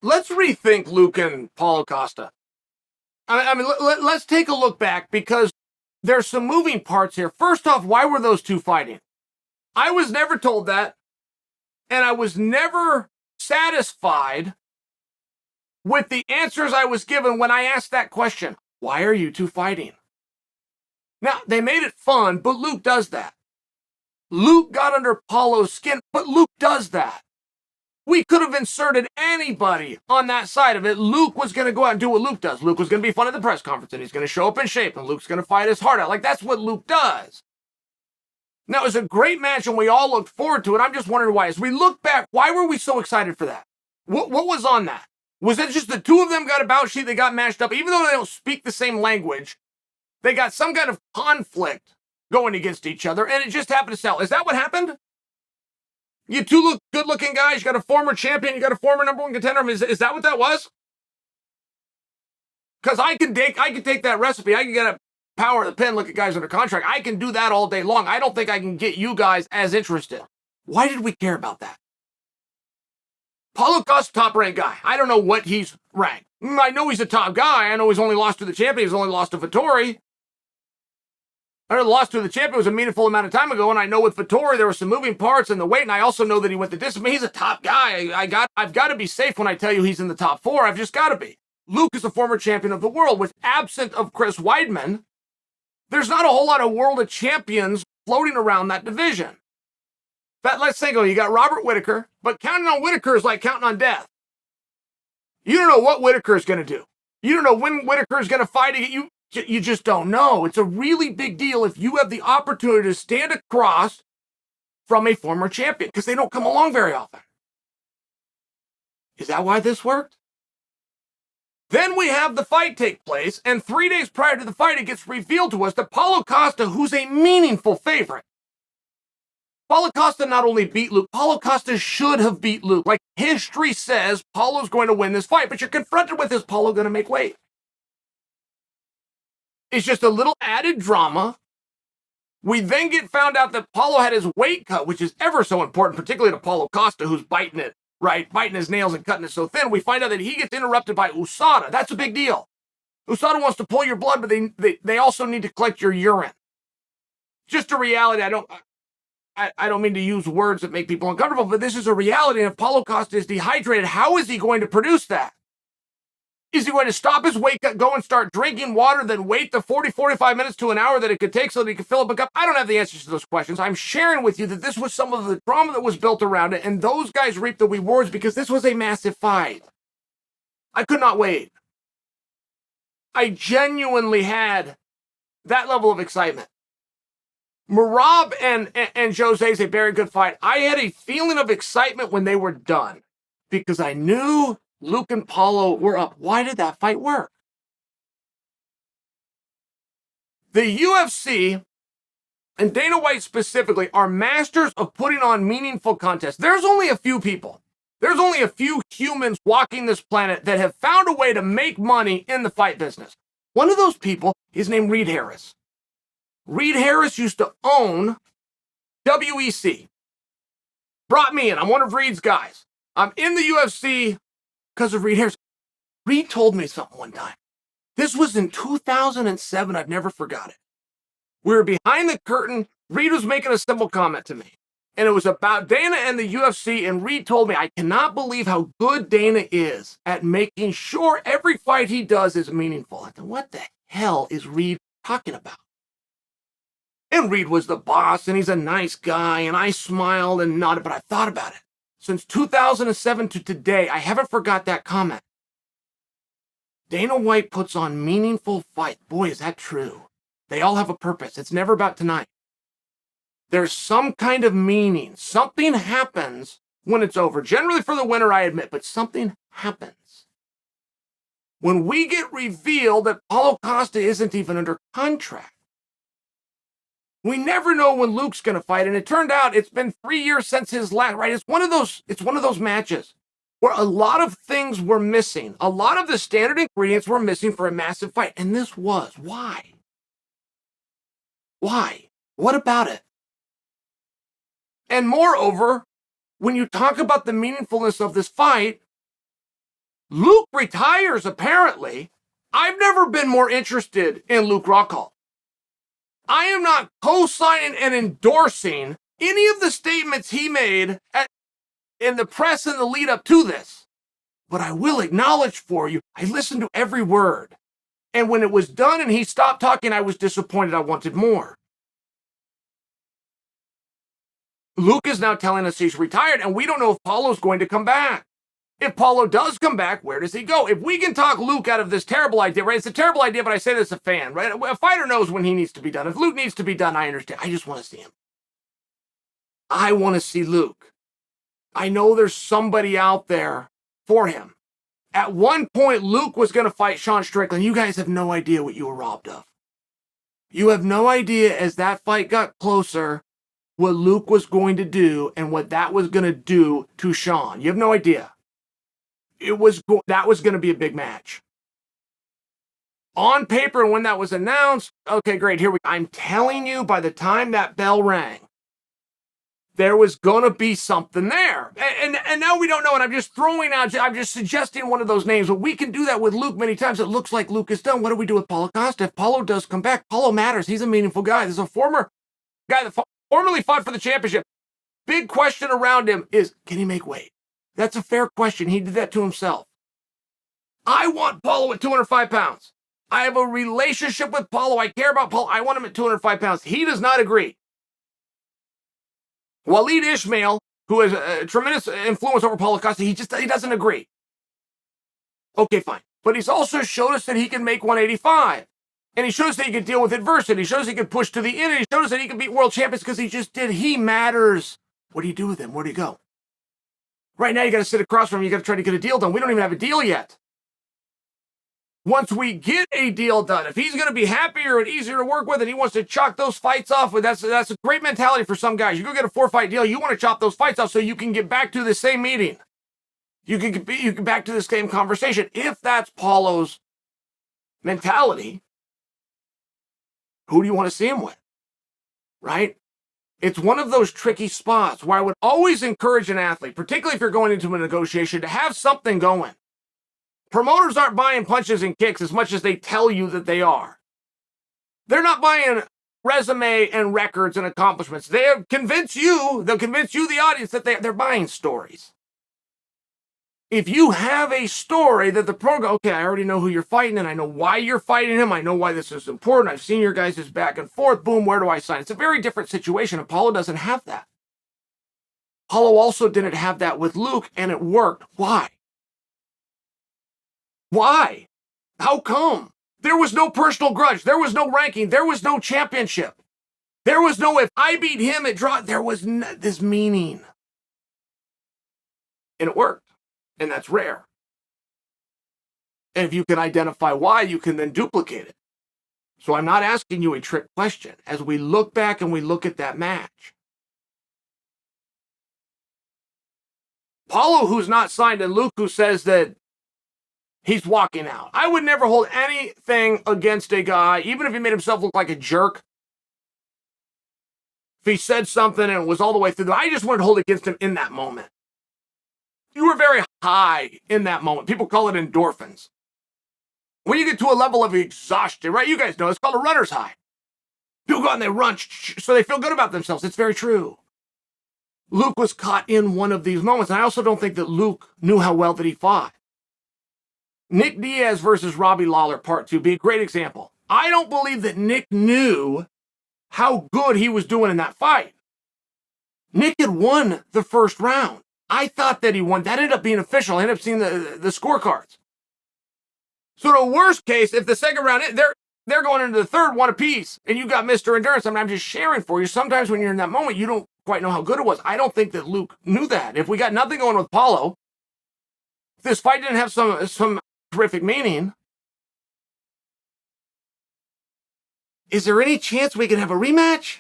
let's rethink Luke and Paulo Costa. Let's take a look back because there's some moving parts here. First off, why were those two fighting? I was never told that, and I was never satisfied with the answers I was given when I asked that question. Why are you two fighting? Now, they made it fun, but Luke does that. Luke got under Paulo's skin, but Luke does that. We could have inserted anybody on that side of it. Luke was going to go out and do what Luke does. Luke was going to be fun at the press conference, and he's going to show up in shape, and Luke's going to fight his heart out. Like, that's what Luke does. Now, it was a great match, and we all looked forward to it. I'm just wondering why. As we look back, why were we so excited for that? What was on that? Was it just the two of them got a bout sheet, they got matched up? Even though they don't speak the same language, they got some kind of conflict going against each other, and it just happened to sell. Is that what happened? You two look good-looking guys. You got a former champion. You got a former number one contender. Is that what that was? Because I can take that recipe. I can get a power of the pen, look at guys under contract. I can do that all day long. I don't think I can get you guys as interested. Why did we care about that? Paulo Costa, top-ranked guy. I don't know what he's ranked. I know he's a top guy. I know he's only lost to the champion. He's only lost to Vettori. I know the loss to the champion was a meaningful amount of time ago, and I know with Vettori there were some moving parts in the weight, and I also know that he went the distance. I mean, he's a top guy. I've got to be safe when I tell you he's in the top four. I've just got to be. Luke is a former champion of the world, with absent of Chris Weidman. There's not a whole lot of world of champions floating around that division. But let's think of it. You got Robert Whittaker, but counting on Whittaker is like counting on death. You don't know what Whittaker is going to do. You don't know when Whittaker is going to fight you. You just don't know. It's a really big deal if you have the opportunity to stand across from a former champion, because they don't come along very often. Is that why this worked? Then we have the fight take place, and 3 days prior to the fight, it gets revealed to us that Paulo Costa, who's a meaningful favorite, Paulo Costa not only beat Luke, Paulo Costa should have beat Luke. Like, history says Paulo's going to win this fight, but you're confronted with, is Paulo going to make weight? It's just a little added drama. We then get found out that Paulo had his weight cut, which is ever so important, particularly to Paulo Costa, who's biting it, right? Biting his nails and cutting it so thin. We find out that he gets interrupted by USADA. That's a big deal. USADA wants to pull your blood, but they also need to collect your urine. Just a reality. I don't mean to use words that make people uncomfortable, but this is a reality. And if Paulo Costa is dehydrated, how is he going to produce that? Is he going to stop his weight cut, go and start drinking water, then wait the 40, 45 minutes to an hour that it could take so that he could fill up a cup? I don't have the answers to those questions. I'm sharing with you that this was some of the drama that was built around it, and those guys reaped the rewards because this was a massive fight. I could not wait. I genuinely had that level of excitement. Merab and Jose is a very good fight. I had a feeling of excitement when they were done because I knew Luke and Paulo were up. Why did that fight work? The UFC, and Dana White specifically, are masters of putting on meaningful contests. There's only a few people. There's only a few humans walking this planet that have found a way to make money in the fight business. One of those people is named Reed Harris. Reed Harris used to own WEC. Brought me in. I'm one of Reed's guys. I'm in the UFC because of Reed Harris. Reed told me something one time. This was in 2007. I've never forgot it. We were behind the curtain. Reed was making a simple comment to me. And it was about Dana and the UFC. And Reed told me, I cannot believe how good Dana is at making sure every fight he does is meaningful. I thought, what the hell is Reed talking about? And Reed was the boss, and he's a nice guy, and I smiled and nodded, but I thought about it. Since 2007 to today, I haven't forgot that comment. Dana White puts on meaningful fights. Boy, is that true. They all have a purpose. It's never about tonight. There's some kind of meaning. Something happens when it's over. Generally for the winner, I admit, but something happens. When we get revealed that Paulo Costa isn't even under contract, we never know when Luke's going to fight, and it turned out it's been 3 years since his last, right? It's one of those matches where a lot of things were missing. A lot of the standard ingredients were missing for a massive fight, and this was. Why? Why? What about it? And moreover, when you talk about the meaningfulness of this fight, Luke retires, apparently. I've never been more interested in Luke Rockhold. I am not co-signing and endorsing any of the statements he made in the press in the lead up to this. But I will acknowledge for you, I listened to every word. And when it was done and he stopped talking, I was disappointed. I wanted more. Luke is now telling us he's retired, and we don't know if Paulo's going to come back. If Paulo does come back, where does he go? If we can talk Luke out of this terrible idea, right? It's a terrible idea, but I say this as a fan, right? A fighter knows when he needs to be done. If Luke needs to be done, I understand. I just want to see him. I want to see Luke. I know there's somebody out there for him. At one point, Luke was going to fight Sean Strickland. You guys have no idea what you were robbed of. You have no idea, as that fight got closer, what Luke was going to do and what that was going to do to Sean. You have no idea. That was going to be a big match. On paper, and when that was announced, okay, great, I'm telling you, by the time that bell rang, there was going to be something there. And now we don't know, and I'm just suggesting one of those names, but we can do that with Luke many times. It looks like Luke is done. What do we do with Paulo Costa? If Paulo does come back, Paulo matters. He's a meaningful guy. There's a former guy that formerly fought for the championship. Big question around him is, can he make weight? That's a fair question. He did that to himself. I want Paulo at 205 pounds. I have a relationship with Paulo. I care about Paulo. I want him at 205 pounds. He does not agree. Waleed Ismail, who has a tremendous influence over Paulo Costa, he doesn't agree. Okay, fine. But he's also showed us that he can make 185. And he showed us that he can deal with adversity. He showed us he can push to the end. And he showed us that he can beat world champions because he just did. He matters. What do you do with him? Where do you go? Right now, you got to sit across from him. You got to try to get a deal done. We don't even have a deal yet. Once we get a deal done, if he's going to be happier and easier to work with, and he wants to chalk those fights off, that's a great mentality for some guys. You go get a 4-fight deal, you want to chop those fights off so you can get back to the same meeting. You can get back to the same conversation. If that's Paulo's mentality, who do you want to see him with? Right? It's one of those tricky spots where I would always encourage an athlete, particularly if you're going into a negotiation, to have something going. Promoters aren't buying punches and kicks as much as they tell you that they are. They're not buying resume and records and accomplishments. They'll convince you, the audience, that they're buying stories. If you have a story that the pro go, okay, I already know who you're fighting and I know why you're fighting him. I know why this is important. I've seen your guys' back and forth. Boom, where do I sign? It's a very different situation. And Paulo doesn't have that. Paulo also didn't have that with Luke, and it worked. Why? Why? How come? There was no personal grudge. There was no ranking. There was no championship. There was no, if I beat him, it draw. There was this meaning. And it worked. And that's rare. And if you can identify why, you can then duplicate it. So I'm not asking you a trick question. As we look back and we look at that match, Paulo, who's not signed, and Luke, who says that he's walking out. I would never hold anything against a guy, even if he made himself look like a jerk. If he said something and it was all the way through, I just wanted to hold it against him in that moment. You were very high in that moment. People call it endorphins. When you get to a level of exhaustion, right? You guys know it's called a runner's high. People go out and they run so they feel good about themselves. It's very true. Luke was caught in one of these moments. And I also don't think that Luke knew how well that he fought. Nick Diaz versus Robbie Lawler, part 2, be a great example. I don't believe that Nick knew how good he was doing in that fight. Nick had won the first round. I thought that he won. That ended up being official. I ended up seeing the scorecards. So the worst case, if the second round, they're going into the third one apiece, and you got Mr. Endurance. I mean, I'm just sharing for you. Sometimes when you're in that moment, you don't quite know how good it was. I don't think that Luke knew that. If we got nothing going with Paulo, if this fight didn't have some terrific meaning, is there any chance we can have a rematch?